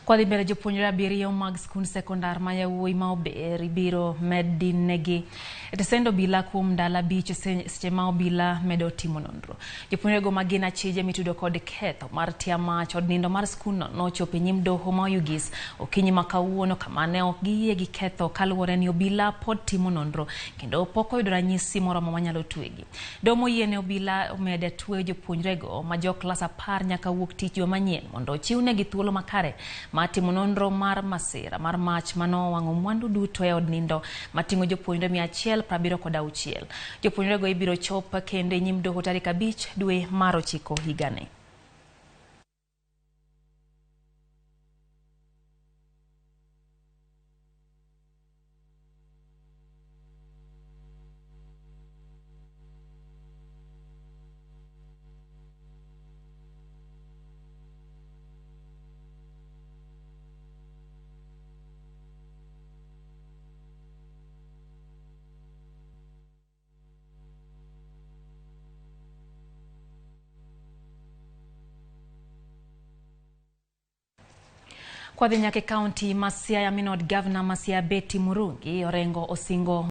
Kwa dhibere jopuonjre abiriyo mag skund sekondar ma yawuoyi ma ober ibiro med dinegi etesendo bila kuom ndalo 5 seche ma obila medo timo nonro. Jopuonjre go magin achije mitudo kod ketho mar tiamach od nindo mar skund no nochopo e nyim doho ma Oyugis okinyi ma kawuono kama ne ok giyie gi ketho kaluwore ni obila pod timo nonro kendo pok oyudo ranyisi moro ma nyalo twegi. Doho moyiene obila omede tweyo jopuonjre go ma jo klas 10 nyaka wuok tich juma manyien mondo ochiwnegi thuolo makare matimo nonro mar masira mar mach mano wang'o mwandu duto e od nindo matingo jopuonjre 176. Jopuonjre go ibiro chop kendo e nyim doho tarik 5 dwe mar 9 higani. Kwa dhinyake county Masia Minod Governor Masia Betty Murungi orengo osingo